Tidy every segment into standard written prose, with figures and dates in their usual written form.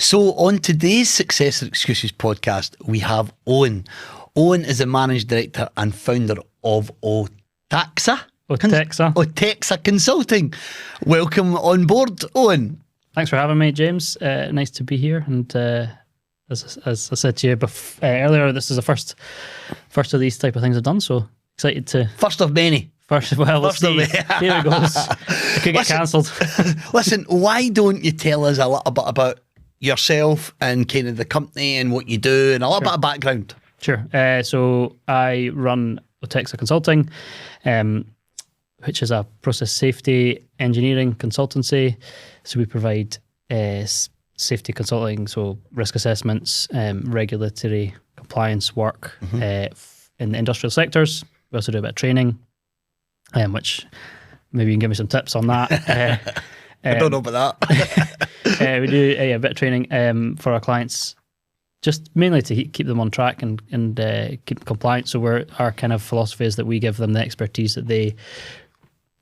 So on today's Success or Excuses podcast, we have Owen. Owen is the managing director and founder of OTECSA. OTECSA Consulting. Welcome on board, Owen. Thanks for having me, James. Nice to be here. And as I said to you earlier, this is the first of these type of things I've done. So excited to. First of many. We'll see. Here it goes. It could get cancelled. Listen, why don't you tell us a little bit about yourself and kind of the company and what you do and a little bit of background? Sure. So I run OTECSA Consulting, which is a process safety engineering consultancy. So we provide safety consulting, so risk assessments, regulatory compliance work in the industrial sectors. We also do a bit of training, which maybe you can give me some tips on that. I don't know about that. We do a bit of training for our clients, just mainly to keep them on track and keep them compliant. So our kind of philosophy is that we give them the expertise that they,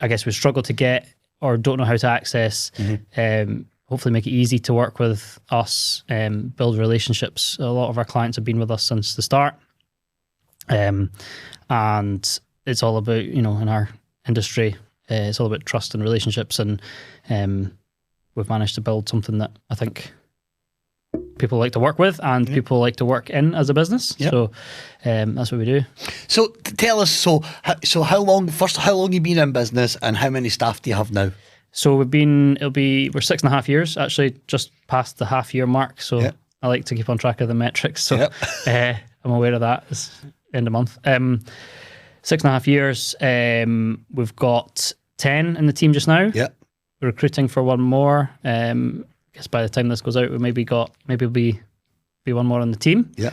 I guess, would struggle to get or don't know how to access. Hopefully make it easy to work with us, build relationships. A lot of our clients have been with us since the start. And it's all about, in our industry, it's all about trust and relationships. And we've managed to build something that I think people like to work with and people like to work in as a business. Yep. So that's what we do. So tell us, so how long you been in business and how many staff do you have now? So we're 6.5 years, actually just past the half-year mark. So I like to keep on track of the metrics. So I'm aware of that. It's end of month. 6.5 years. We've got 10 in the team just now. Yeah. We're recruiting for one more. I guess by the time this goes out, we maybe will be one more on the team. Yeah.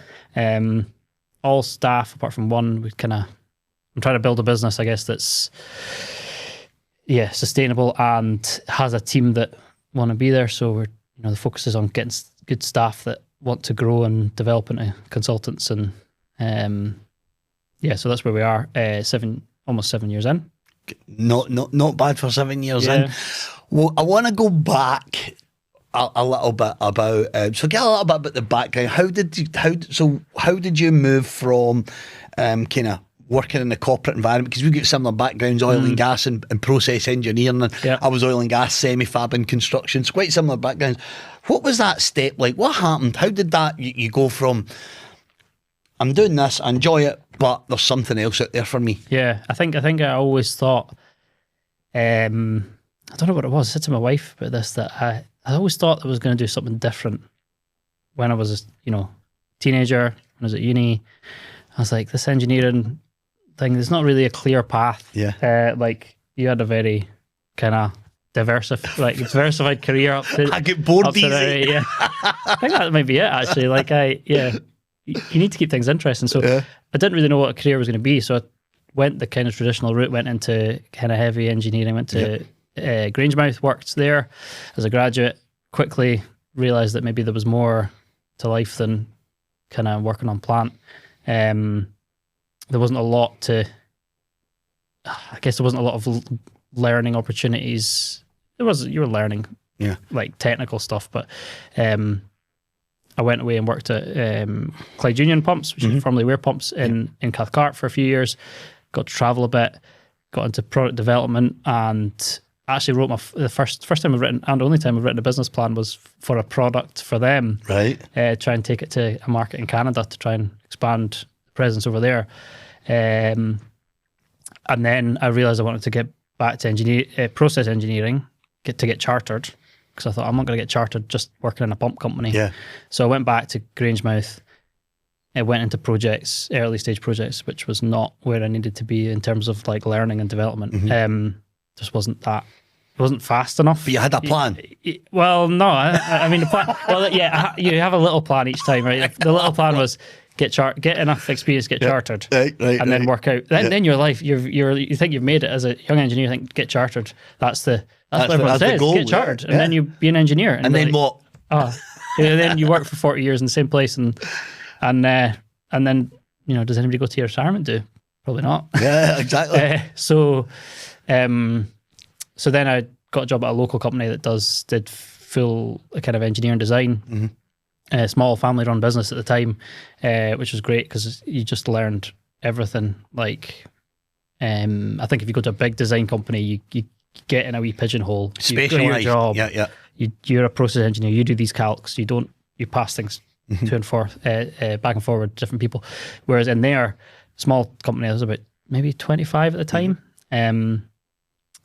All staff apart from one. I'm trying to build a business, I guess, that's sustainable and has a team that want to be there. So the focus is on getting good staff that want to grow and develop into consultants. And so that's where we are. Almost 7 years in. Not bad for 7 years in. Well, I want to go back a little bit about get a little bit about the background. How did you move from kind of working in the corporate environment, because we get similar backgrounds, oil and gas and process engineering, and I was oil and gas, semi-fab and construction, so quite similar backgrounds. What was that step like? What happened? How did that you go from I'm doing this, I enjoy it, but there's something else out there for me? I think I always thought, I don't know what it was, I said to my wife about this, that I always thought I was going to do something different when I was teenager, when I was at uni. I was like, this engineering thing, there's not really a clear path. Like you had a very kind of diversified career up to I get bored easy. I think that might be it actually. Like you need to keep things interesting. So I didn't really know what a career was going to be. So I went the kind of traditional route, went into kind of heavy engineering, went to Grangemouth, worked there as a graduate, quickly realised that maybe there was more to life than kind of working on plant. There wasn't a lot of learning opportunities. You were learning like technical stuff, but I went away and worked at Clyde Union Pumps, which is formerly Weir Pumps in Cathcart for a few years. Got to travel a bit, got into product development, and actually wrote the first time I've written, and only time I've written a business plan was for a product for them. Right. Try and take it to a market in Canada to try and expand the presence over there. And then I realised I wanted to get back to process engineering, get chartered, because I thought I'm not going to get chartered just working in a pump company. Yeah. So I went back to Grangemouth. I went into projects, early stage projects, which was not where I needed to be in terms of like learning and development. Just wasn't fast enough. But you had a plan. Well, no, I mean the plan. Well, you have a little plan each time, right? The little plan was get enough experience, get chartered, and then work out. Then your life, you think you've made it as a young engineer. You think get chartered. That's what everyone says. Goal, get chartered, and then you be an engineer. And then what? Then you work for 40 years in the same place, and then does anybody go to your retirement? Do probably not. Yeah, exactly. So then I got a job at a local company that did full kind of engineering design. A small family-run business at the time, which was great because you just learned everything. Like, I think if you go to a big design company, you get in a wee pigeonhole. You go to your job. You're a process engineer. You do these calcs. You pass things to and forth, back and forward, different people. Whereas in their small company, I was about maybe 25 at the time,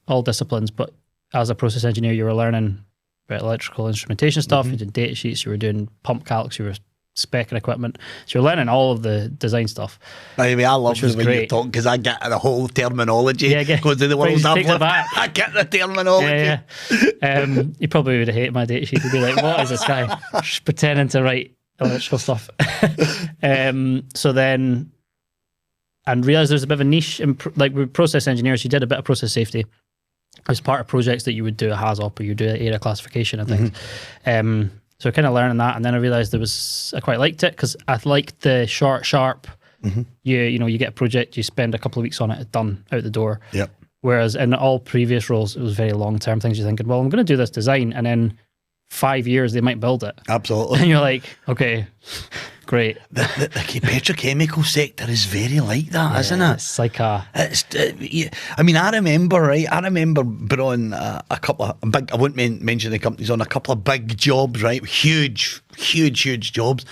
all disciplines. But as a process engineer, you were learning about electrical instrumentation stuff. You did data sheets. You were doing pump calcs. You were specking equipment. So you're learning all of the design stuff. I mean, I love the way you talk because I get the whole terminology. Goes to the world I've lived. I get the terminology. You probably would have hated my data sheet. You'd be like, what is this guy just pretending to write electrical stuff? So then, and realised there's a bit of a niche in, like with process engineers, you did a bit of process safety as part of projects that you would do a HAZOP or you do area classification and things. So kind of learning that, and then I realised I quite liked it because I liked the short, sharp. You get a project, you spend a couple of weeks on it, it's done, out the door. Whereas in all previous roles, it was very long term things. You're thinking, well, I'm going to do this design, and in 5 years they might build it. Absolutely. And you're like, okay, great. The petrochemical sector is very like that, isn't it? It's like I remember brought a couple of big, I won't mention the companies, on a couple of big jobs, right? Huge jobs.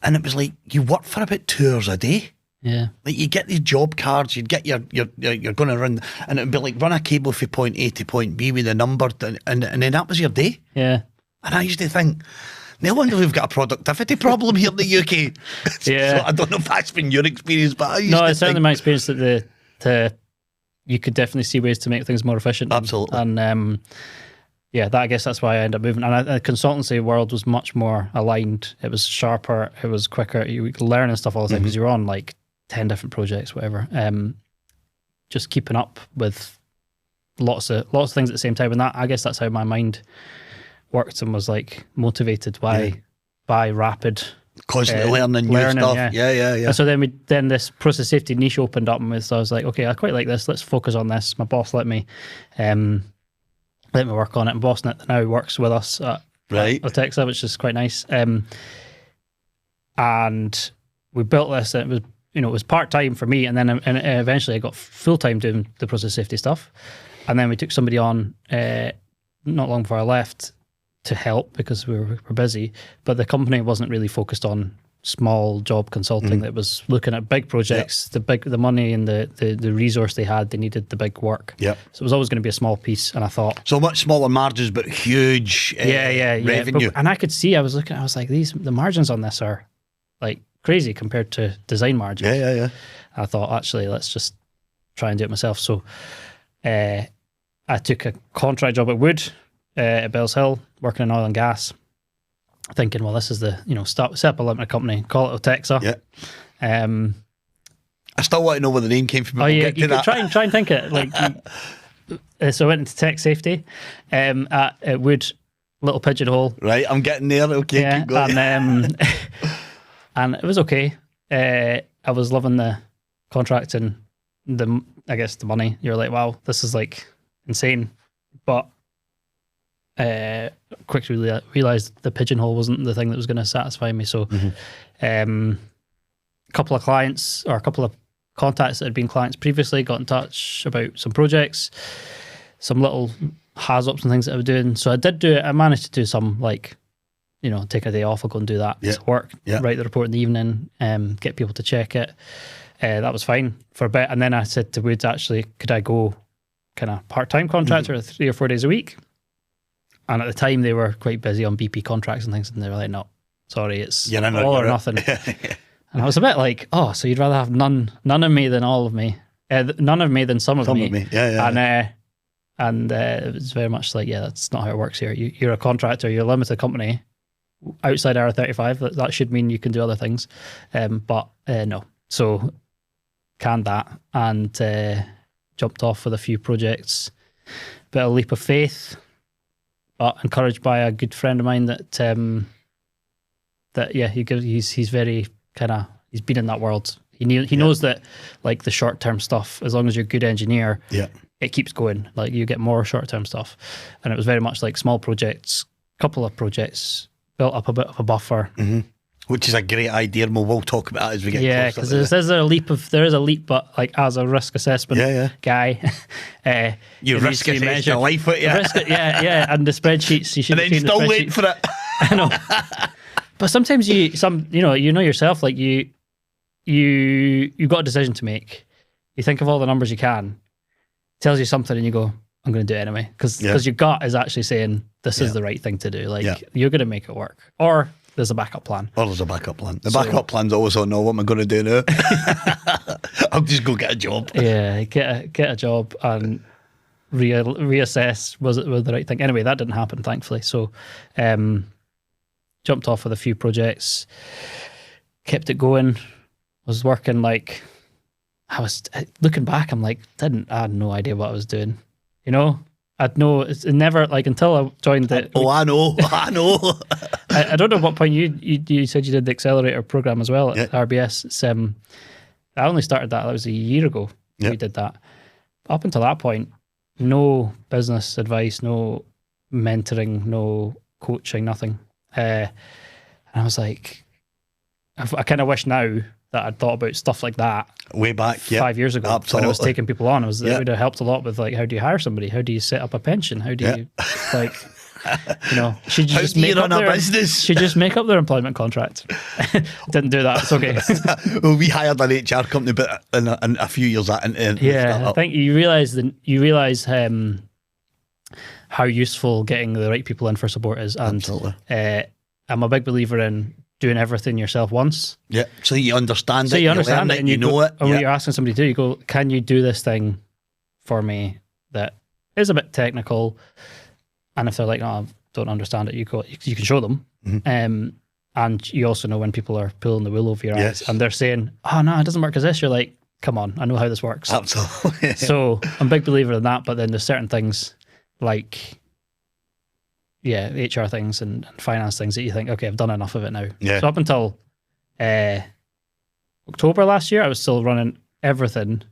And it was like, you work for about 2 hours a day. Yeah. Like you get these job cards, you'd get you're going to run, and it'd be like run a cable from point A to point B with a number, and then that was your day. Yeah. And I used to think, no wonder we've got a productivity problem here in the UK. Yeah. So I don't know if that's been your experience, but I used to it's certainly my experience that you could definitely see ways to make things more efficient. Absolutely. And I guess that's why I ended up moving. And the consultancy world was much more aligned. It was sharper. It was quicker. You were learning stuff all the time because you were on like 10 different projects, whatever. Just keeping up with lots of things at the same time. And that, I guess that's how my mind worked and was like motivated by rapid constantly learning new stuff. Yeah. And so then this process safety niche opened up, and so I was like, okay, I quite like this. Let's focus on this. My boss let me work on it, and boss now works with us at OTECSA, which is quite nice. And we built this. And it was part time for me, and then eventually I got full time doing the process safety stuff. And then we took somebody on not long before I left to help because we were busy, but the company wasn't really focused on small job consulting. That was looking at big projects, the money and the resource they had. They needed the big work. So it was always going to be a small piece, and I thought so much smaller margins, but huge revenue. And I could see, I was like, the margins on this are like crazy compared to design margins. I thought, actually, let's just try and do it myself. So I took a contract job at Wood at Bells Hill, working in oil and gas, thinking, well, this is set up a limited company, call it OTECSA. I still want to know where the name came from. You could try and think it. Like, so I went into tech safety at Wood, little pigeonhole. Right, I'm getting there. Okay, keep going. And it was okay. I was loving the contract and the money. You're like, wow, this is like insane. But quickly realised the pigeonhole wasn't the thing that was going to satisfy me. So a couple of clients, or a couple of contacts that had been clients previously, got in touch about some projects, some little HAZOPs and things that I was doing. So I did do it. I managed to do some, like, take a day off, I'll go and do that. Work, write the report in the evening, get people to check it. That was fine for a bit. And then I said to Woods, actually, could I go kind of part-time contractor 3 or 4 days a week? And at the time, they were quite busy on BP contracts and things, and they were like, no, sorry, it's all or nothing. And I was a bit like, oh, so you'd rather have none of me than all of me, none of me than some of me. And it was very much like, that's not how it works here. You're a contractor, you're a limited company outside R35. That should mean you can do other things, but no. So canned that and jumped off with a few projects. Bit of a leap of faith, but encouraged by a good friend of mine he's very kind of, he's been in that world. He knows that, like, the short-term stuff, as long as you're a good engineer, it keeps going. Like, you get more short-term stuff. And it was very much like small projects, couple of projects, built up a bit of a buffer. Which is a great idea, and we'll talk about that as we get closer. Because there is a leap, but like as a risk assessment guy, you risk assess your life with you. And the spreadsheets you should. And then still wait for it. I know, but sometimes you know yourself, like you got a decision to make. You think of all the numbers you can, tells you something, and you go, I'm going to do it anyway, because your gut is actually saying this is the right thing to do. Like you're going to make it work, or there's a backup plan. The backup plan's always on, no, what am I going to do now? I'll just go get a job. Yeah, get a job and reassess, was it the right thing? Anyway, that didn't happen, thankfully. So jumped off with a few projects, kept it going, was working like, I was looking back, I'm like, I had no idea what I was doing. You know? I'd know, it's never, like, until I joined the... I know. I don't know what point you said you did the accelerator program as well at RBS. It's, I only started that was a year ago. We did that. Up until that point, no business advice, no mentoring, no coaching, nothing. And I was like, I kind of wish now that I'd thought about stuff like that way back 5 years ago. Absolutely. When I was taking people on. It would have helped a lot with, like, how do you hire somebody? How do you set up a pension? How do you, like, you know, should you just make up business? Should just make up their employment contract? Didn't do that. It's okay. Well, we hired an HR company, but in a few years that I think you realise how useful getting the right people in for support is. And absolutely. I'm a big believer in doing everything yourself once. Yeah. So you understand it. So you understand it, and you know it. And when you're asking somebody to do, you go, can you do this thing for me that is a bit technical? And if they're like, no, I don't understand it, you can show them. And you also know when people are pulling the wool over your eyes and they're saying, oh no, it doesn't work as this. You're like, come on, I know how this works. Absolutely. So I'm a big believer in that, but then there's certain things like HR things and finance things that you think, okay, I've done enough of it now. Yeah. So up until October last year, I was still running everything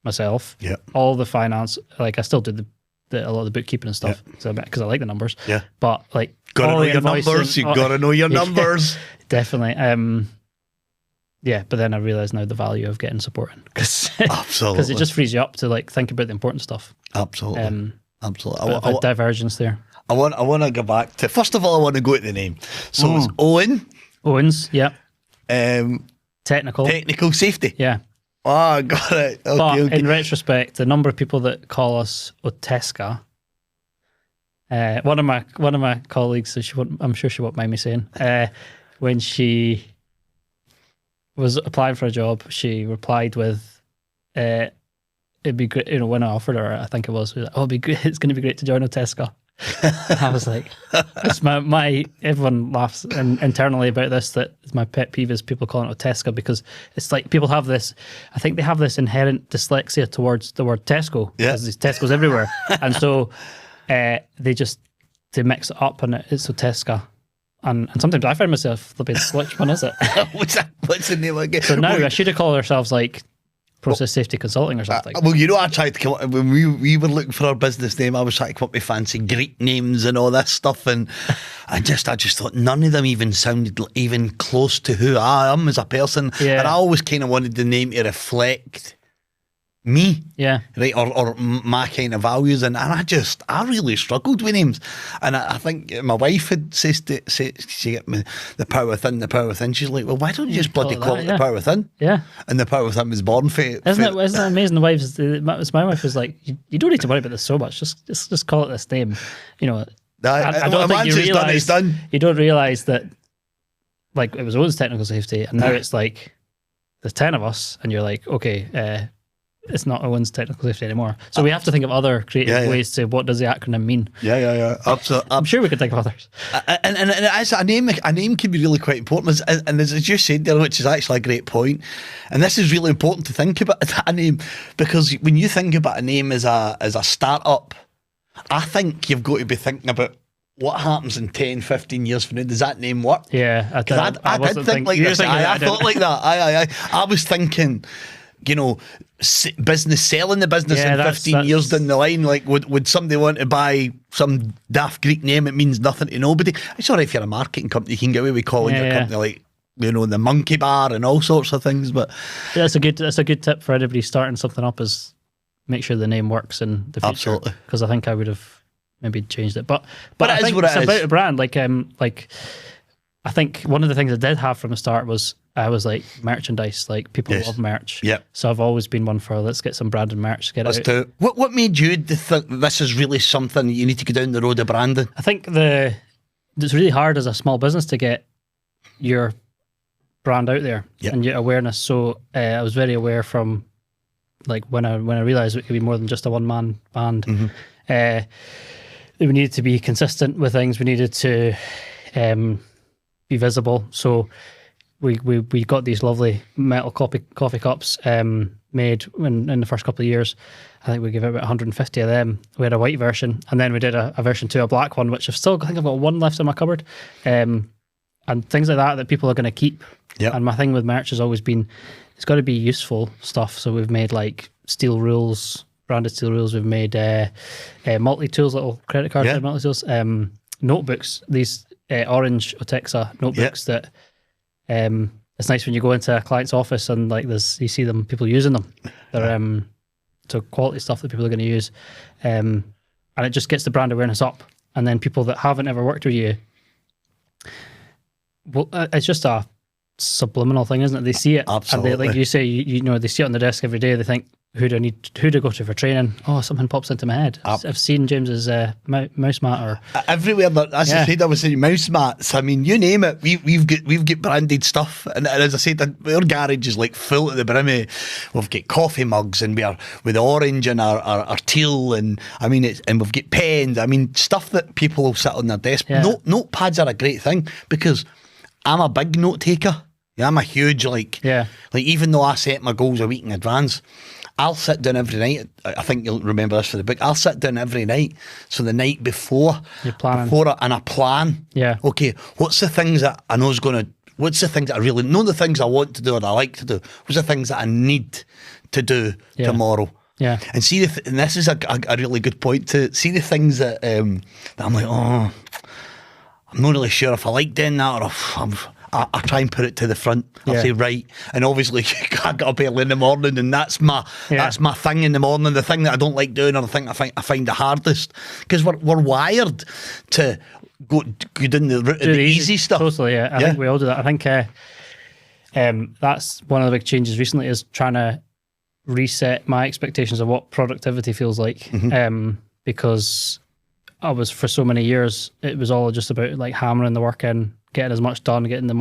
myself. Yeah. All the finance, like I still did a lot of the bookkeeping and stuff because I like the numbers. Yeah. But like, gotta know your numbers. You gotta know your numbers. Definitely. But then I realised now the value of getting support in because it just frees you up to like think about the important stuff. Absolutely. Absolutely. A divergence there. I want to go back to, first of all, I want to go to the name. So it's Owen. Owens, yeah. Technical safety. Yeah. Oh, I got it. Okay, but in retrospect, the number of people that call us OTECSA, one of my colleagues, I'm sure she won't mind me saying, when she was applying for a job, she replied with, it'd be great, you know, when I offered her, I think it was like, oh, it's going to be great to join OTECSA. I was like, it's my everyone laughs internally about this, that my pet peeve is people calling it OTECSA because it's like people have this, I think they have this inherent dyslexia towards the word Tesco because there's Tesco's everywhere. And so they mix it up and it's OTECSA. And sometimes I find myself flipping, which one is it? What's the name again? So now I should have called ourselves like Process Safety Consulting or something. Well, you know, I tried to come up, when we were looking for our business name, I was trying to come up with fancy Greek names and all this stuff, and I just thought none of them even sounded even close to who I am as a person. And I always kind of wanted the name to reflect me, right, or my kind of values, and I really struggled with names, and I think my wife had said she get me the power within. She's like, well, why don't you just bloody call it the power within? Yeah, and the power within was born for it. Isn't it amazing? The wives, my wife was like, you don't need to worry about this so much. Just call it this name. You know, I don't think you realise. You don't realise that, like, it was always technical safety, and now it's like there's 10 of us, and you're like, okay. It's not Owen's technical safety anymore. So we have to think of other creative ways to what does the acronym mean. Yeah. Absolutely. I'm sure we could think of others. And as a name can be really quite important. And as you said there, which is actually a great point, and this is really important to think about a name, because when you think about a name as a startup, I think you've got to be thinking about what happens in 10, 15 years from now. Does that name work? Yeah. I did think like this. I thought like that. I was thinking, business selling the business in 15 years down the line? Like, would somebody want to buy some daft Greek name? It means nothing to nobody. It's all right if you're a marketing company, you can get away with calling your company like, the Monkey Bar and all sorts of things. But that's a good tip for anybody starting something up, is make sure the name works in the future. Absolutely. Because I think I would have maybe changed it. But I think it's about a brand. Like I think one of the things I did have from the start was I was like merchandise. Like, people love merch. Yeah. So I've always been one for, let's get some branded merch. What made you think this is really something you need to go down the road of branding? I think it's really hard as a small business to get your brand out there and your awareness. So I was very aware from like when I realized it could be more than just a one-man band. We needed to be consistent with things. We needed to be visible. So we got these lovely metal coffee cups made in the first couple of years. I think we gave out about 150 of them. We had a white version, and then we did a version 2, a black one, which I think I've got one left in my cupboard. And things like that people are going to keep. Yep. And my thing with merch has always been, it's got to be useful stuff. So we've made like steel rules, branded steel rules. We've made multi-tools, little credit card multi-tools, notebooks, these orange OTECSA notebooks that it's nice when you go into a client's office and like you see people using them. They're so quality stuff that people are going to use. And it just gets the brand awareness up. And then people that haven't ever worked with you, well, it's just a subliminal thing, isn't it? They see it. Absolutely. And they, like you say, they see it on the desk every day. They think, who do I go to for training? Oh, something pops into my head. I've seen James's mouse mat or everywhere. As I said, I was saying mouse mats. I mean, you name it. We've got branded stuff, and as I said, our garage is like full to the brim. We've got coffee mugs, and we are with orange and our teal, and I mean, and we've got pens. I mean, stuff that people will sit on their desk. Yeah. Notepads are a great thing because I'm a big note taker. Yeah, I'm a huge like even though I set my goals a week in advance, I'll sit down every night. I think you'll remember this for the book. I'll sit down every night. So the night before, and I plan. Yeah. Okay, what's the things that I know is going to, what's the things that I really, know the things I want to do or I like to do. What's the things that I need to do tomorrow? Yeah. And see, and this is a really good point to see the things that, that I'm like, oh, I'm not really sure if I like doing that or if I try and put it to the front. I'll say right, and obviously I got up early in the morning, and that's my thing in the morning. The thing that I don't like doing, or the thing I find the hardest, because we're wired to go down the route of the easy stuff. Totally, yeah. I think we all do that. I think that's one of the big changes recently, is trying to reset my expectations of what productivity feels like. Because I was, for so many years, it was all just about like hammering the work in, getting as much done, getting the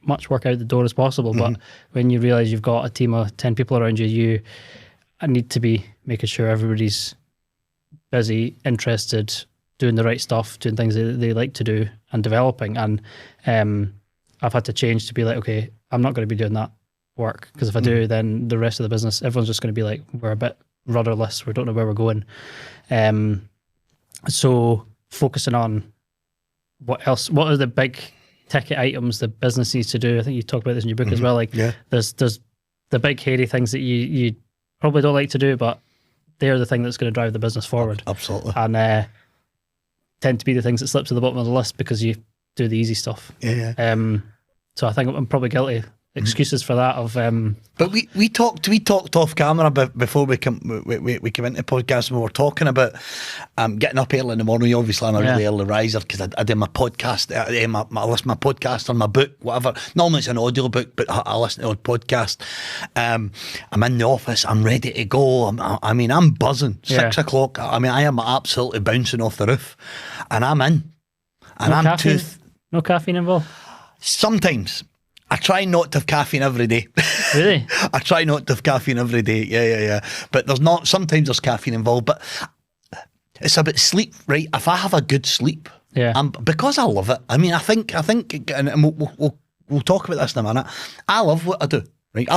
much work out the door as possible. But when you realise you've got a team of 10 people around you, you need to be making sure everybody's busy, interested, doing the right stuff, doing things that they like to do, and developing. And I've had to change to be like, okay, I'm not going to be doing that work, because if I do, then the rest of the business, everyone's just going to be like, we're a bit rudderless, we don't know where we're going. So focusing on what are the big ticket items the business needs to do. I think you talk about this in your book as well. Like there's the big hairy things that you probably don't like to do, but they're the thing that's going to drive the business forward. Absolutely. And tend to be the things that slip to the bottom of the list because you do the easy stuff. So I think I'm probably guilty. Excuses for that. But we talked off camera before we come into the podcast, and we were talking about getting up early in the morning. Obviously, I'm a really early riser because I do my podcast. I listen to my podcast or my book, whatever. Normally it's an audio book, but I listen to a podcast. I'm in the office. I'm ready to go. I'm buzzing. 6 o'clock. I am absolutely bouncing off the roof, and I'm in. And no caffeine involved. Sometimes. I try not to have caffeine every day. Really? I try not to have caffeine every day. Yeah. But sometimes there's caffeine involved, but it's about sleep, right? If I have a good sleep, because I love it. I mean, I think, and we'll talk about this in a minute. I love what I do, right?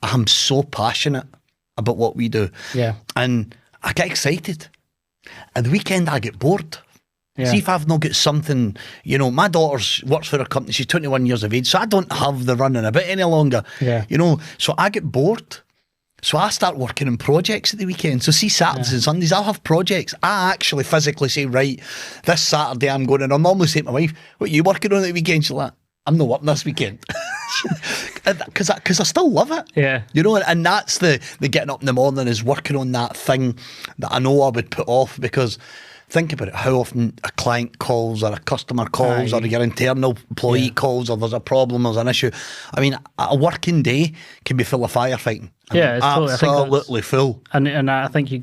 I'm so passionate about what we do. Yeah. And I get excited. And the weekend I get bored. Yeah. See if I've not got something, you know, my daughter works for a company, she's 21 years of age, so I don't have the running a bit any longer. Yeah. You know, so I get bored. So I start working on projects at the weekend. So see, Saturdays and Sundays, I'll have projects. I actually physically say, right, this Saturday I'm going, and I'll normally say to my wife, what are you working on at the weekend? She's like, I'm not working this weekend. Because I still love it. Yeah. You know, and that's the getting up in the morning is working on that thing that I know I would put off, because think about it, how often a client calls or a customer calls or your internal employee calls, or there's a problem, there's an issue. I mean, a working day can be full of firefighting. Yeah, it's absolutely full. And I think you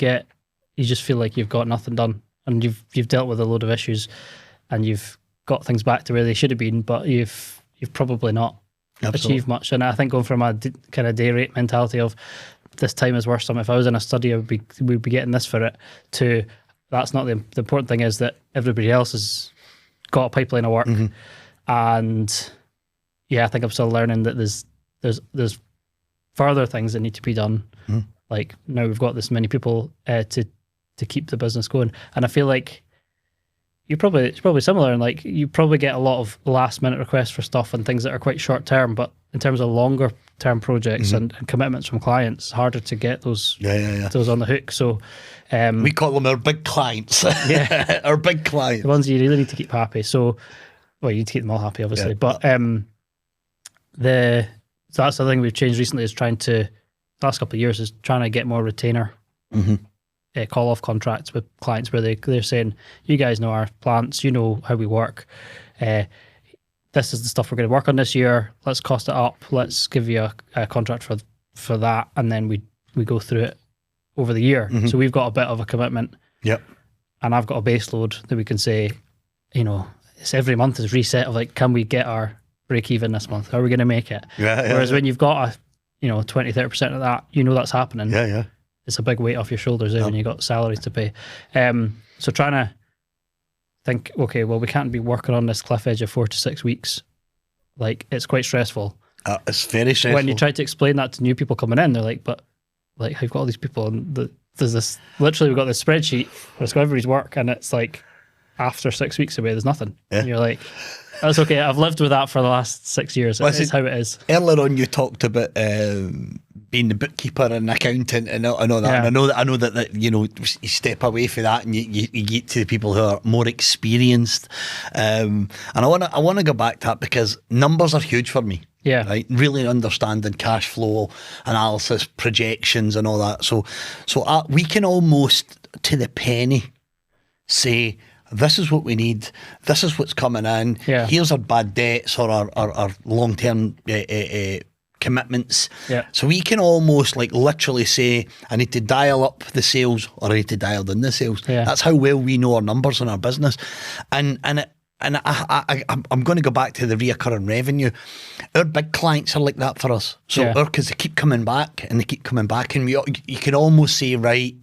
just feel like you've got nothing done, and you've dealt with a load of issues, and you've got things back to where they should have been, but you've probably not achieved much. And I think going from a kind of day rate mentality of this time is worth something, if I was in a study, we'd be getting this for it, to that's not the important thing, is that everybody else has got a pipeline of work. And yeah, I think I'm still learning that there's further things that need to be done. Like now we've got this many people to keep the business going, and I feel like it's probably similar, and like you probably get a lot of last minute requests for stuff and things that are quite short term, but in terms of longer term projects and commitments from clients, it's harder to get those those on the hook. So we call them our big clients. Our big clients, the ones you really need to keep happy. So well, you need to keep them all happy, obviously, but so that's the thing we've changed recently, is the last couple of years is trying to get more retainer call off contracts with clients, where they're saying, you guys know our plants, you know how we work, this is the stuff we're going to work on this year, let's cost it up, let's give you a contract for that, and then we go through it over the year. So we've got a bit of a commitment, and I've got a base load that we can say, you know, it's every month is reset of like, can we get our break even this month? Are we going to make it? Whereas when you've got 20-30% of that, you know that's happening. It's a big weight off your shoulders when you've got salaries to pay. So trying to think, okay, well, we can't be working on this cliff edge of 4 to 6 weeks. Like, it's quite stressful. It's very stressful. When you try to explain that to new people coming in, they're like, but like, I've got all these people, and there's this, literally we've got this spreadsheet where it's got everybody's work, and it's like, after 6 weeks away, there's nothing. And you're like, that's okay, I've lived with that for the last 6 years. It's how it is. Earlier on, you talked about being the bookkeeper and accountant and all that. And I know that you know, you step away from that and you get to the people who are more experienced. And I want to go back to that, because numbers are huge for me. Right, really understanding cash flow analysis, projections, and all that. So we can almost to the penny say, this is what we need, this is what's coming in, here's our bad debts or our long-term commitments. So we can almost like literally say, I need to dial up the sales or I need to dial down the sales. That's how well we know our numbers in our business. And I'm going to go back to the reoccurring revenue. Our big clients are like that for us. So because they keep coming back and they keep coming back, and you can almost say, right,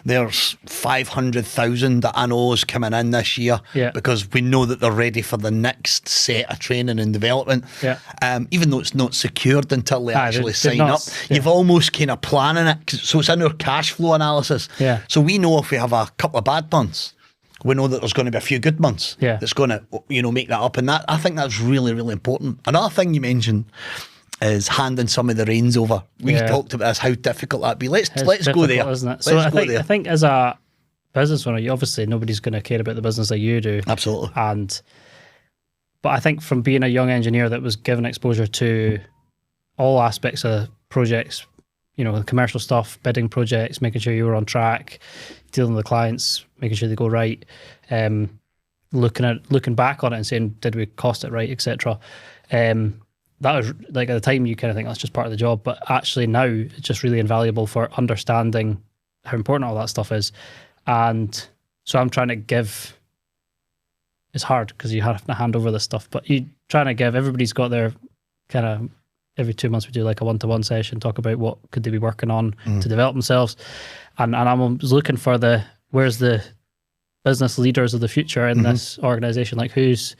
there's 500,000 that I know is coming in this year because we know that they're ready for the next set of training and development. Even though it's not secured until they actually sign up, you've almost kind of planning it. So it's in our cash flow analysis. So we know if we have a couple of bad months, we know that there's going to be a few good months that's going to, make that up. And that, I think that's really, really important. Another thing you mentioned is handing some of the reins over. We've talked about this, how difficult that'd be. Let's go there. Isn't it? So I think as a business owner, obviously nobody's going to care about the business like you do. Absolutely. But I think from being a young engineer that was given exposure to all aspects of projects, the commercial stuff, bidding projects, making sure you were on track, dealing with the clients, making sure they go right, looking back on it and saying, did we cost it right, etc. That was like, at the time you kind of think that's just part of the job, but actually now it's just really invaluable for understanding how important all that stuff is. And so I'm trying to give, it's hard because you have to hand over this stuff, but you trying to give, everybody's got their kind of, every 2 months we do like a one-to-one session, talk about what could they be working on to develop themselves. And I'm looking for where's the business leaders of the future in this organization? Like who's,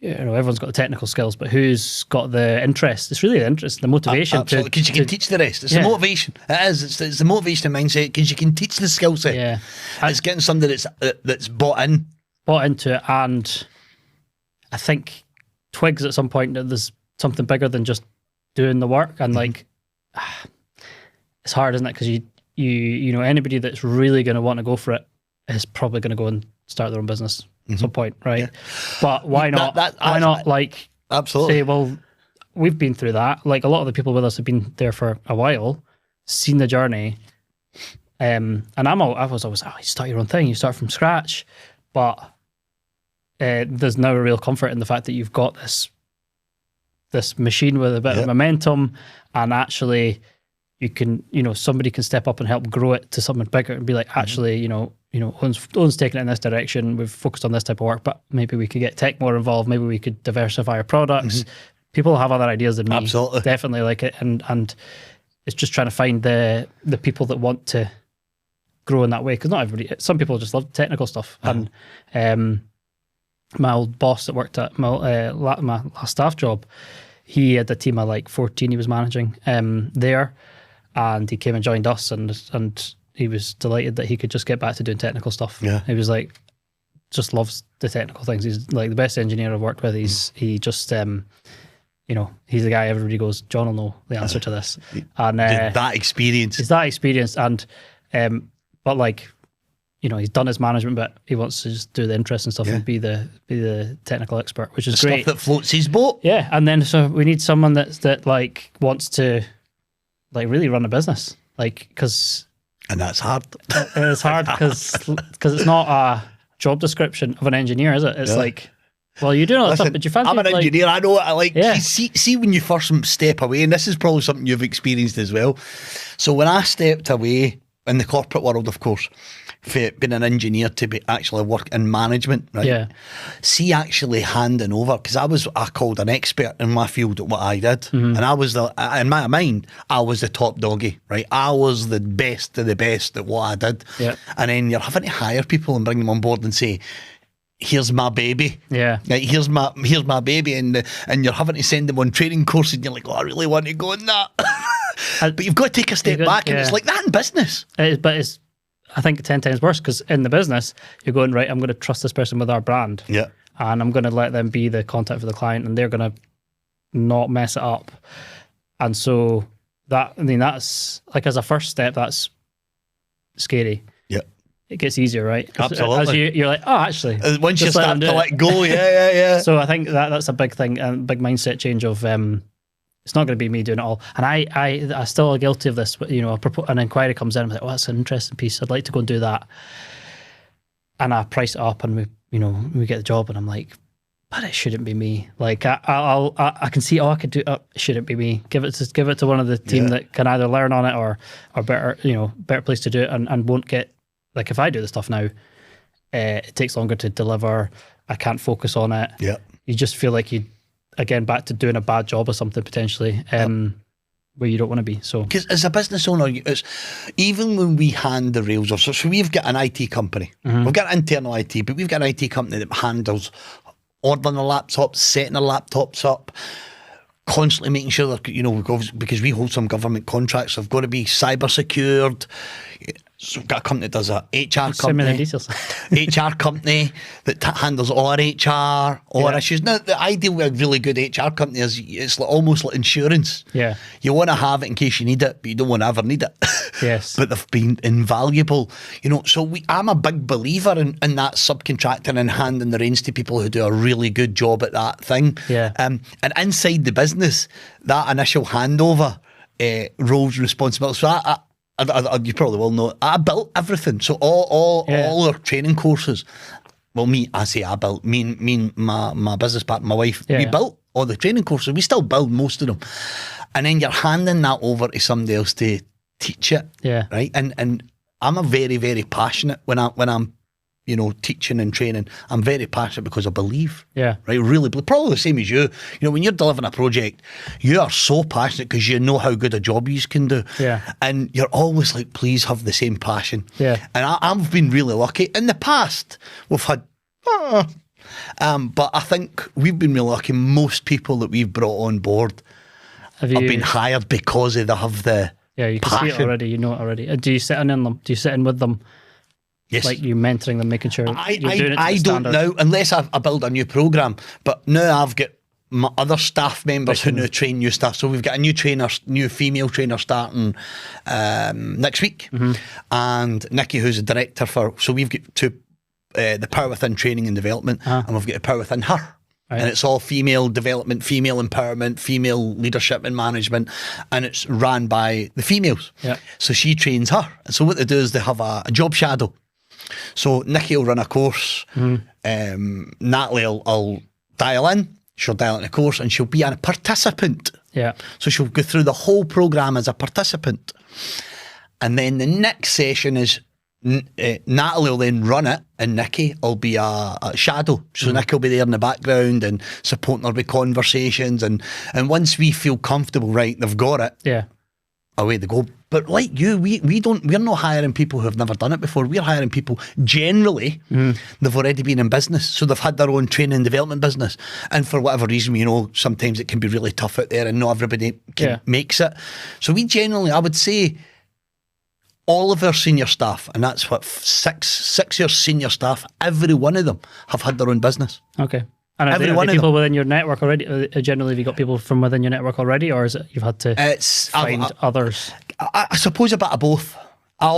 everyone's got the technical skills, but who's got the interest? It's really the interest, the motivation. Absolutely, because you can teach the rest. It's the motivation. It is. It's the motivation and mindset, because you can teach the skill set. It's getting somebody that's bought in bought into it, and I think twigs at some point that there's something bigger than just doing the work, and like it's hard, isn't it? Because you know, anybody that's really going to want to go for it is probably going to go and start their own business at some point, right? Yeah. But why not? Why not like absolutely say, well, we've been through that. Like a lot of the people with us have been there for a while, seen the journey. And I was always, you start your own thing, you start from scratch, but there's now a real comfort in the fact that you've got this machine with a bit of momentum, and actually you can, you know, somebody can step up and help grow it to something bigger and be like, actually, you know, Owen's taking it in this direction. We've focused on this type of work, but maybe we could get tech more involved. Maybe we could diversify our products. People have other ideas than me. Absolutely. Definitely like it. And it's just trying to find the people that want to grow in that way. Because not everybody, some people just love technical stuff. And my old boss that worked at my last staff job, he had a team of like 14 he was managing there. And he came and joined us, and he was delighted that he could just get back to doing technical stuff. Yeah. He was like, just loves the technical things. He's like the best engineer I've worked with. He just, you know, he's the guy everybody goes, John will know the answer to this. And that experience. It's that experience. And, but like, you know, he's done his management, but he wants to just do the interesting stuff and be the technical expert, which is great. Stuff that floats his boat. Yeah. And then, so we need someone that like wants to like really run a business. Like, because... And that's hard. It's hard because it's not a job description of an engineer, is it? It's like, well, you're doing all that stuff, but you fancy... I'm an engineer, I know it. See when you first step away, and this is probably something you've experienced as well. So when I stepped away in the corporate world, of course, for being an engineer to be actually work in management, right? Yeah. See, actually handing over, because I called an expert in my field at what I did, and I was in my mind, I was the top doggy, right? I was the best of the best at what I did. Yeah. And then you're having to hire people and bring them on board and say, here's my baby. Yeah. Like, here's my baby, and you're having to send them on training courses, and you're like, oh, I really want to go on that. But you've got to take a step back, and it's like that in business. But it's, I think, 10 times worse, because in the business, you're going, right, I'm going to trust this person with our brand. Yeah. And I'm going to let them be the contact for the client, and they're going to not mess it up. And so that's like, as a first step, that's scary. Yeah. It gets easier, right? Absolutely. As you're like, oh, actually. Once you start to let go, yeah. So I think that's a big thing, and big mindset change of, it's not going to be me doing it all. And I still are guilty of this. You know, an inquiry comes in, I'm like, oh, that's an interesting piece. I'd like to go and do that. And I price it up, and we get the job, and I'm like, but it shouldn't be me. Like I can see, I could do it. It shouldn't be me. Give it to one of the team that can either learn on it or better place to do it, and won't get, like, if I do the stuff now, it takes longer to deliver. I can't focus on it. Yeah. You just feel like again, back to doing a bad job or something potentially, where you don't want to be. So, because as a business owner, it's even when we hand the rails off. So we've got an IT company. We've got internal IT, but we've got an IT company that handles ordering the laptops, setting the laptops up, constantly making sure that, because we hold some government contracts, so they've got to be cyber secured. So we've got a company that does a HR company. HR company that handles all our HR, all our issues. Now, the ideal with a really good HR company is it's almost like insurance. Yeah. You want to have it in case you need it, but you don't want to ever need it. Yes. But they've been invaluable. So I'm a big believer in that subcontracting and handing the reins to people who do a really good job at that thing. Yeah. And inside the business, that initial handover, roles, responsibilities. So you probably will know, I built everything. So all our training courses, well, I built, me and my business partner, my wife, we built all the training courses. We still build most of them. And then you're handing that over to somebody else to teach it. Yeah. Right. And I'm a very, very passionate when I'm teaching and training. I'm very passionate because I believe. Yeah. Right. Really, probably the same as you. When you're delivering a project, you are so passionate because you know how good a job you can do. Yeah. And you're always like, please have the same passion. Yeah. And I've been really lucky. In the past, we've had, but I think we've been really lucky. Most people that we've brought on board have been hired because they have the you can passion. See it already. You know it already. Do you sit in them? Do you sit in with them Yes. Like you mentoring them, making sure you're doing it to I the don't standard. know, unless I build a new program. But now I've got my other staff members who now train new staff. So we've got a new female trainer starting next week, and Nikki, who's a director for. So we've got the Power Within training and development, and we've got a Power Within her. Right. And it's all female development, female empowerment, female leadership and management, and it's ran by the females. Yeah. So she trains her. And so what they do is they have a job shadow. So Nikki will run a course, Natalie will dial in, she'll dial in a course, and she'll be a participant. Yeah. So she'll go through the whole programme as a participant. And then the next session is Natalie will then run it, and Nikki will be a shadow. So Nikki will be there in the background and supporting her with conversations. And once we feel comfortable, right, they've got it, away they go. But like you, we're not hiring people who have never done it before. We're hiring people generally, they've already been in business. So they've had their own training and development business. And for whatever reason, sometimes it can be really tough out there and not everybody makes it. So we generally, I would say, all of our senior staff, and that's what, six year senior staff, every one of them have had their own business. Okay. And are there people within your network already? Generally, have you got people from within your network already, or is it you've had to find others? I suppose a bit of both.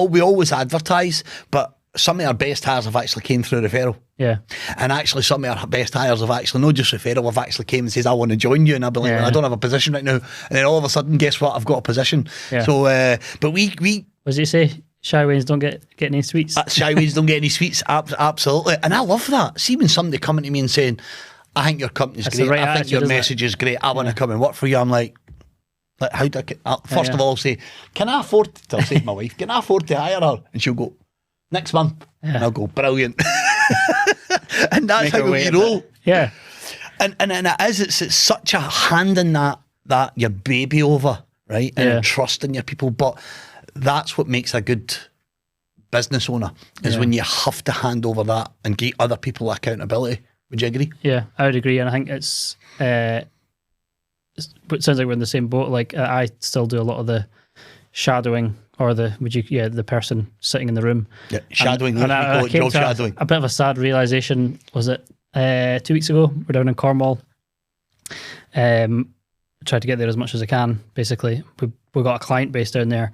We always advertise, but some of our best hires have actually came through referral. Yeah. And actually some of our best hires have actually, not just referral, have actually came and says, I want to join you. And I'll be like, well, I don't have a position right now. And then all of a sudden, guess what? I've got a position. Yeah. So, but we what does he say? Shy Ways don't get any sweets. Shy Ways don't get any sweets. Absolutely. And I love that. See, when somebody coming to me and saying, I think your company's great. I think your message is great. I want to come and work for you. I'm like how do first of all, I'll say, can I afford to, I'll say to my wife, can I afford to hire her? And she'll go, next month. And I'll go, brilliant. And that's how we roll. Yeah. And it is, it's such a hand in that your baby over, right? And trusting your people. But that's what makes a good business owner, is when you have to hand over that and give other people accountability. Would you agree? Yeah, I would agree. And I think it sounds like we're in the same boat. Like I still do a lot of the shadowing, or the person sitting in the room. Yeah, shadowing. And I came to shadowing. A bit of a sad realisation. Was it 2 weeks ago? We're down in Cornwall. Tried to get there as much as I can. Basically, we got a client based down there.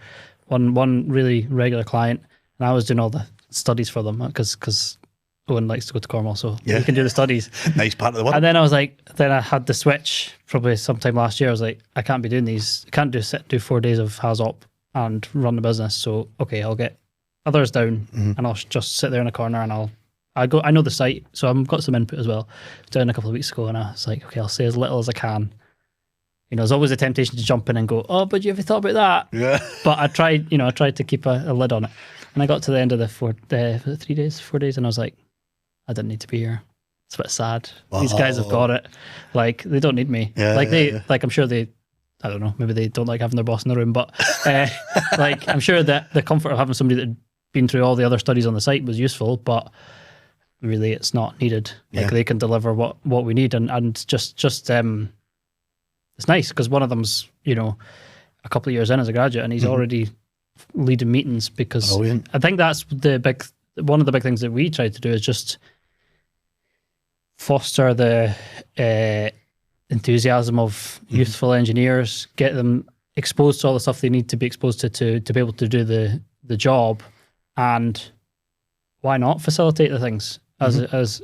One really regular client, and I was doing all the studies for them because Owen likes to go to Cornwall, so he can do the studies. Nice part of the world. And then I was like, then I had the switch probably sometime last year. I was like, I can't be doing these. I can't do 4 days of HAZOP and run the business. So okay, I'll get others down, and I'll just sit there in a corner, and I know the site, so I've got some input as well. Down a couple of weeks ago, and I was like, okay, I'll say as little as I can. There's always a temptation to jump in and go, oh, but you ever thought about that? Yeah. But I tried to keep a lid on it. And I got to the end of the 4 days, and I was like, I didn't need to be here. It's a bit sad. Wow. These guys have got it. Like, they don't need me. Yeah, like I'm sure they, I don't know, maybe they don't like having their boss in the room, but like, I'm sure that the comfort of having somebody that had been through all the other studies on the site was useful, but really it's not needed. Like, they can deliver what we need, and just it's nice because one of them's, a couple of years in as a graduate, and he's already leading meetings, because Brilliant. I think that's one of the big things that we try to do is just foster the enthusiasm of youthful engineers, get them exposed to all the stuff they need to be exposed to be able to do the job, and why not facilitate the things as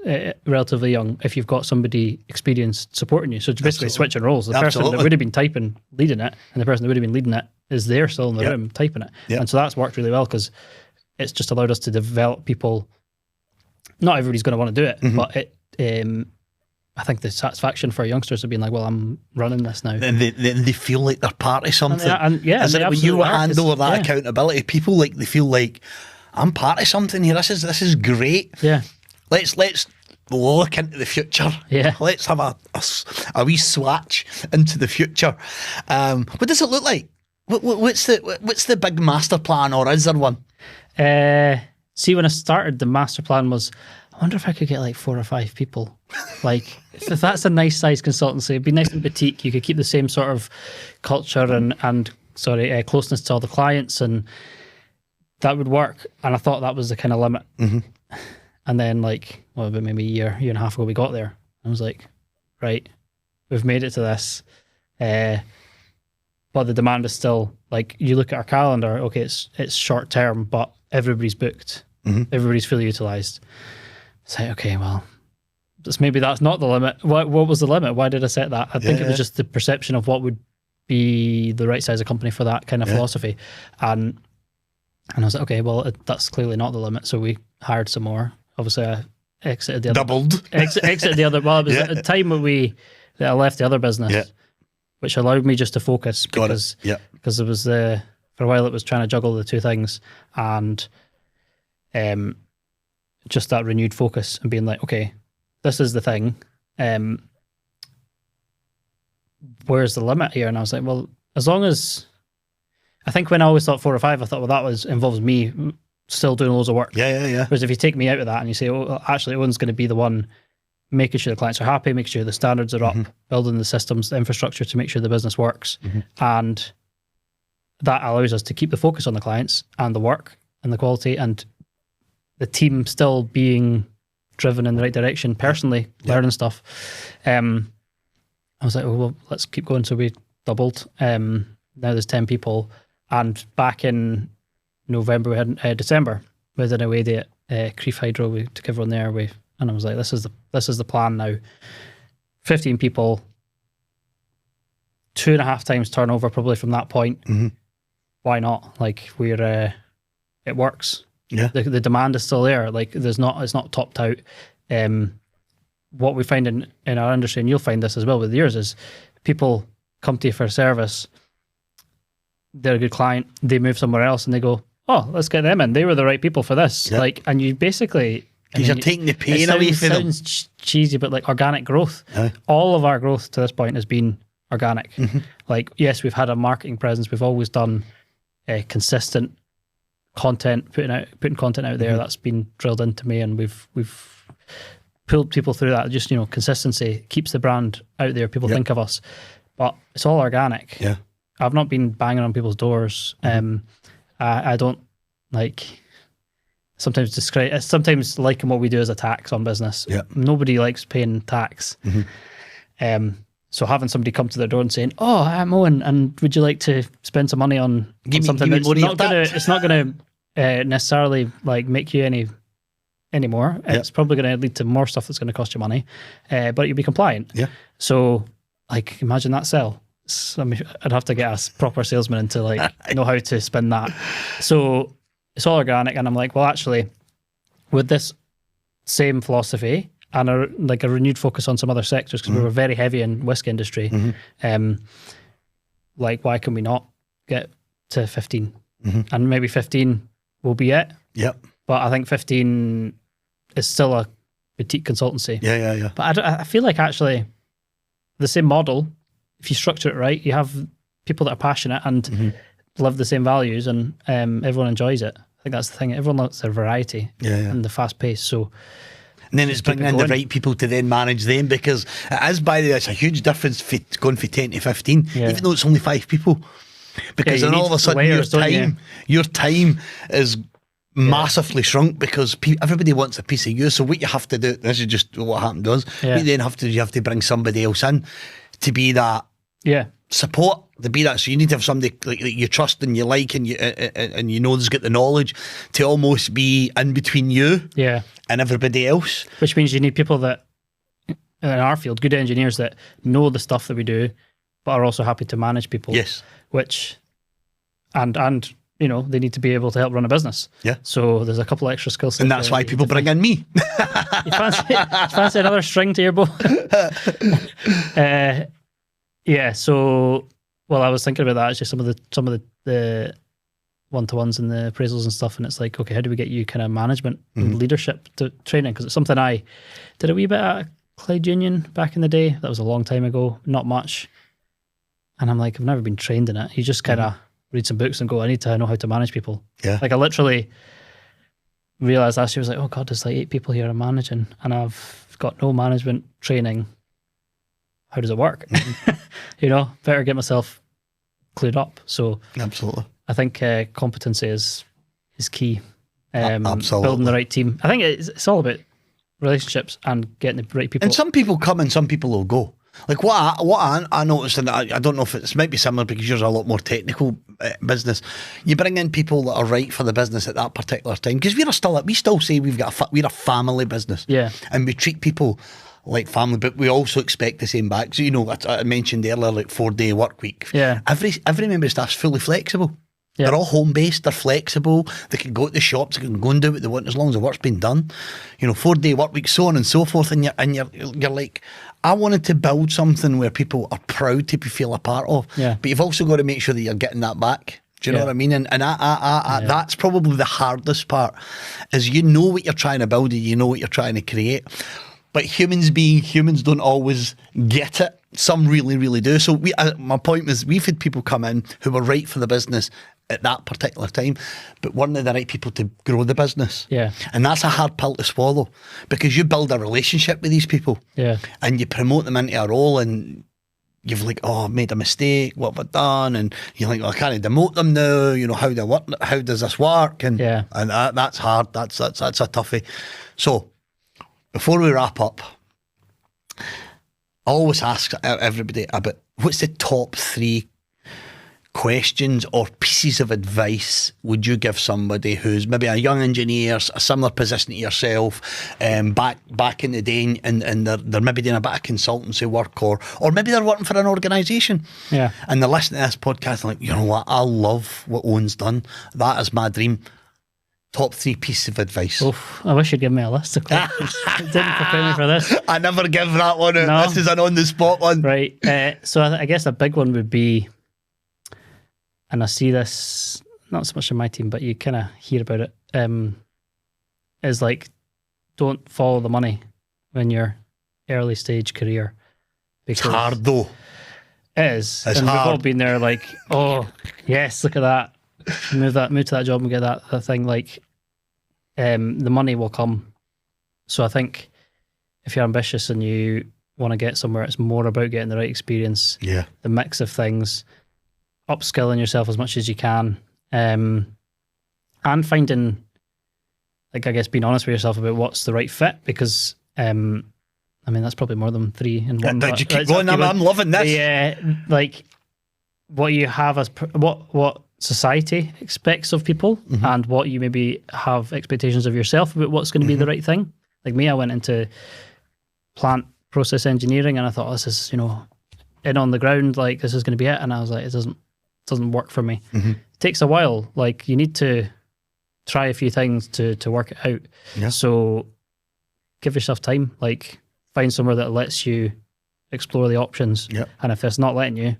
relatively young if you've got somebody experienced supporting you. So it's basically switching roles. The person that would have been typing, leading it, and the person that would have been leading it is there still in the room typing it. Yep. And so that's worked really well, because it's just allowed us to develop people. Not everybody's going to want to do it, but I think the satisfaction for youngsters of being like, well, I'm running this now. And they feel like they're part of something. And when you hand over that accountability, people they feel like, I'm part of something here. This is great. Yeah. Let's look into the future. Yeah. Let's have a wee swatch into the future. What does it look like? What's the big master plan, or is there one? See, when I started, the master plan was, I wonder if I could get like 4 or 5 people. Like, if that's a nice size consultancy, it'd be nice and boutique. You could keep the same sort of culture and closeness to all the clients, that would work. And I thought that was the kind of limit. And then like, well, about maybe a year and a half ago, we got there. I was like, right, we've made it to this. But the demand is still, like, you look at our calendar, okay, it's short term, but everybody's booked. Everybody's fully utilised. It's like, okay, well, maybe that's not the limit. What was the limit? Why did I set that? I think it was just the perception of what would be the right size of company for that kind of philosophy. And I was like, okay, well, that's clearly not the limit. So we hired some more. Obviously, I exited the other... Doubled. Exited the other... Well, it was at the time that I left the other business, which allowed me just to focus because it was for a while it was trying to juggle the two things, and just that renewed focus and being like, okay, this is the thing. Where's the limit here? And I was like, well, as long as... I think when I always thought 4 or 5, I thought, well, involves me still doing loads of work. Whereas if you take me out of that and you say, oh, actually, Owen's going to be the one making sure the clients are happy, making sure the standards are up, building the systems, the infrastructure to make sure the business works. And that allows us to keep the focus on the clients and the work and the quality, and the team still being driven in the right direction, personally learning stuff. I was like, oh, well, let's keep going. So we doubled. Now there's 10 people. And back in November, we had December, we had an away day at Creef Hydro. We took everyone there. And I was like, this is the plan now. 15 people, 2.5 times turnover probably from that point. Why not? Like, it works. The demand is still there. Like, it's not topped out. What we find in our industry, and you'll find this as well with yours, is people come to you for a service, they're a good client, they move somewhere else and they go, oh, let's get them in. They were the right people for this. Like, and you basically... You're taking the pain away from them. It sounds cheesy, but like organic growth. All of our growth to this point has been organic. Like, yes, we've had a marketing presence. We've always done consistent content, putting content out there. That's been drilled into me, and we've pulled people through that. Just, consistency keeps the brand out there. People think of us, but it's all organic. I've not been banging on people's doors. I don't like... Sometimes liking what we do as a tax on business. Nobody likes paying tax. So having somebody come to their door and saying, oh, I'm Owen, and would you like to spend some money on something that's not going to necessarily like make you any more. It's probably going to lead to more stuff that's going to cost you money, but you'll be compliant. So like, imagine that sell. I mean, I'd have to get a proper salesman in to like know how to spin that. So it's all organic, and I'm like, well, actually, with this same philosophy and a renewed focus on some other sectors, because we were very heavy in whiskey industry, like, why can we not get to 15? And maybe 15 will be it. But I think 15 is still a boutique consultancy. But I feel like actually the same model, if you structure it right, you have people that are passionate and live the same values, and everyone enjoys it. I think that's the thing. Everyone likes their variety and the fast pace. So, and then it's bringing in the right people to then manage them, because it is, by the way, it's a huge difference going from 10 to 15, even though it's only 5 people. Because then all of a sudden your time is massively shrunk, because everybody wants a piece of you. So what you have to do, this is just what happened to us, you have to bring somebody else in to be that support, to be that. So you need to have somebody like you trust and you like, and you know has got the knowledge to almost be in between you and everybody else. Which means you need people that, in our field, good engineers that know the stuff that we do, but are also happy to manage people. Which, and they need to be able to help run a business. So there's a couple of extra skill sets. And that's why people bring in me. You fancy another string to your bow? So, well, I was thinking about that. It's just some of the one-to-ones and the appraisals and stuff, and it's like, okay, how do we get you kind of management and leadership training? Because it's something I did a wee bit at Clyde Union back in the day. That was a long time ago, not much. And I'm like, I've never been trained in it. You just kind of read some books and go, I need to know how to manage people. Like, I literally realised last year, I was like, oh God, there's like 8 people here I'm managing, and I've got no management training. How does it work? Better get myself cleared up. So absolutely, I think competency is key. Absolutely. Building the right team. I think it's all about relationships and getting the right people. And some people come and some people will go. Like what I noticed, and I don't know if it might be similar because you're a lot more technical business. You bring in people that are right for the business at that particular time, because we still say we're a family business, and we treat people like family, but we also expect the same back. So I mentioned earlier, like 4-day work week. Yeah, every member of staff's fully flexible. Yeah. They're all home based. They're flexible. They can go to the shops. They can go and do what they want as long as the work's been done. 4-day work week, so on and so forth. And you're like, I wanted to build something where people are proud to feel a part of. Yeah. But you've also got to make sure that you're getting that back. Do you know what I mean? And that's probably the hardest part. Is you know what you're trying to build and you know what you're trying to create. But humans don't always get it. Some really, really do. So my point was, we've had people come in who were right for the business at that particular time, but weren't they the right people to grow the business? Yeah. And that's a hard pill to swallow, because you build a relationship with these people. Yeah. And you promote them into a role, and you've like, oh, I've made a mistake, what have I done? And you're like, well, I can't demote them now, how does this work? And that's hard. That's a toughie. So before we wrap up, I always ask everybody about what's the top 3 questions or pieces of advice would you give somebody who's maybe a young engineer, a similar position to yourself, back in the day, and they're maybe doing a bit of consultancy work, or maybe they're working for an organisation, and they're listening to this podcast and like, you know what, I love what Owen's done. That is my dream. Top 3 pieces of advice. Oof, I wish you'd give me a list of questions. Didn't prepare me for this. I never give that one out. No. This is an on-the-spot one. Right. So I guess a big one would be, and I see this not so much in my team, but you kind of hear about it, is like, don't follow the money when you're early stage career. It's hard though. It is. It's and hard. We've all been there like, oh, yes, look at that. Move to that job and get that thing. Like, the money will come. So I think if you're ambitious and you want to get somewhere, it's more about getting the right experience, the mix of things, upskilling yourself as much as you can, and finding, like, I guess, being honest with yourself about what's the right fit, because I mean, that's probably more than 3 in one. Did you keep going? I'm loving this. Yeah, like what you have as what society expects of people, and what you maybe have expectations of yourself about what's going to be the right thing. Like me, I went into plant process engineering, and I thought, oh, this is, in on the ground, like this is going to be it. And I was like, it doesn't work for me. It takes a while. Like, you need to try a few things to work it out. Yeah. So give yourself time. Like, find somewhere that lets you explore the options. Yeah. And if it's not letting you,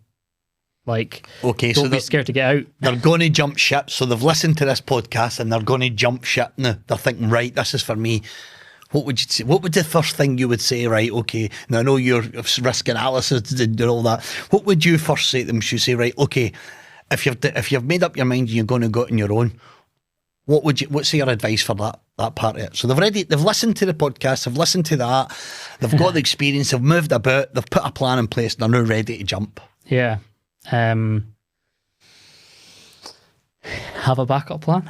like, don't be scared to get out. They're going to jump ship. So they've listened to this podcast and they're going to jump ship now. They're thinking, right, this is for me. What would you say? What would the first thing you would say? Right, okay. Now I know you're risk analysis and all that. What would you first say to them? You say, right, okay. If you've made up your mind and you're going to go it on your own, what's your advice for that part of it? So they've listened to the podcast, they've listened to that, they've got the experience, they've moved about, they've put a plan in place, and they're now ready to jump. Yeah. Have a backup plan.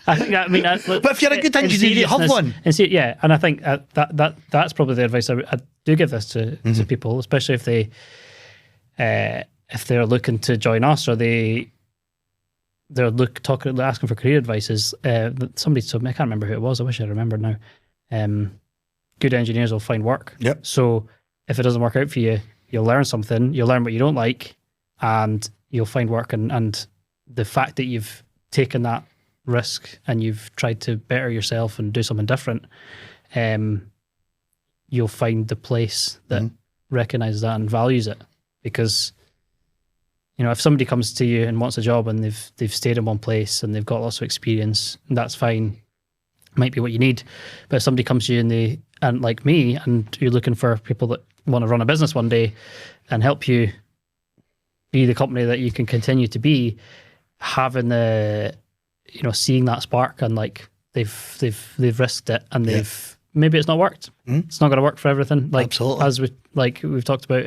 I think that, but if you're a good engineer, you have one. And I think that's probably the advice I do give this to people, especially if they're looking to join us, or they're asking for career advice. Is somebody told me, I can't remember who it was. I wish I remembered now. Good engineers will find work. Yep. So if it doesn't work out for you, you'll learn something. You'll learn what you don't like, and you'll find work. And the fact that you've taken that risk and you've tried to better yourself and do something different, you'll find the place that recognizes that and values it. Because, if somebody comes to you and wants a job and they've stayed in one place and they've got lots of experience, that's fine. Might be what you need. But if somebody comes to you and like me, and you're looking for people that want to run a business one day and help you be the company that you can continue to be, having the, seeing that spark, and like they've risked it, and maybe it's not worked. It's not going to work for everything. Like, absolutely. As we've talked about,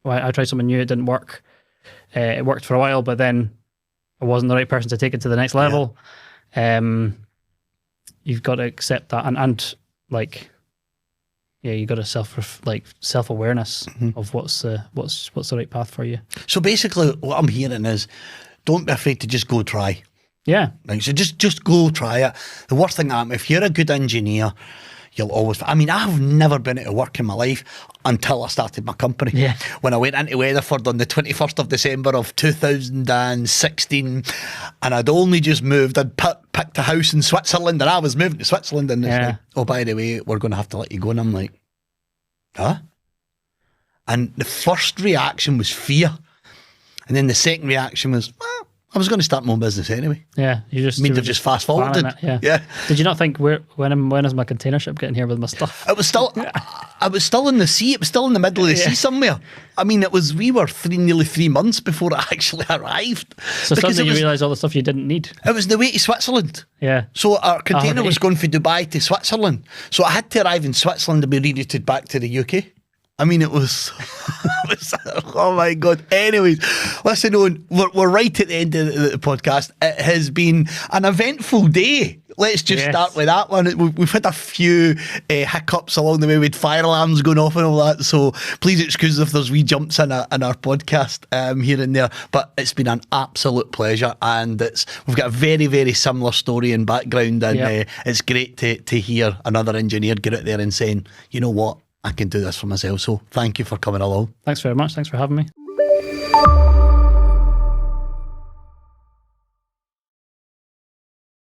I tried something new, it didn't work. It worked for a while, but then I wasn't the right person to take it to the next level. You've got to accept that, and like, you got to self-awareness of what's the right path for you. So basically, what I'm hearing is, don't be afraid to just go try. Yeah. Right, so just go try it. The worst thing that if you're a good engineer, you'll always. I mean, I've never been out of work in my life until I started my company. Yeah. When I went into Weatherford on the 21st of December of 2016, and I'd only just moved. I'd picked a house in Switzerland, and I was moving to Switzerland, and it's like, oh, by the way, we're going to have to let you go. And I'm like, huh? And the first reaction was fear, and then the second reaction was, well, I was going to start my own business anyway. Yeah, you just just fast forwarded. Yeah. Did you not think when is my container ship getting here with my stuff? It was still, I was still in the sea. It was still in the middle of the sea somewhere. I mean, we were nearly 3 months before it actually arrived. So suddenly you realise all the stuff you didn't need. It was the way to Switzerland. Yeah. So our container was going from Dubai to Switzerland. So I had to arrive in Switzerland to be rerouted back to the UK. I mean, it was, oh my God. Anyways, listen, Owen, we're right at the end of the podcast. It has been an eventful day. Let's just start with that one. We've had a few hiccups along the way with fire alarms going off and all that. So please excuse if there's wee jumps in our podcast here and there. But it's been an absolute pleasure. And we've got a very, very similar story and background. And it's great to hear another engineer get out there and saying, you know what? I can do this for myself. So thank you for coming along. Thanks very much. Thanks for having me.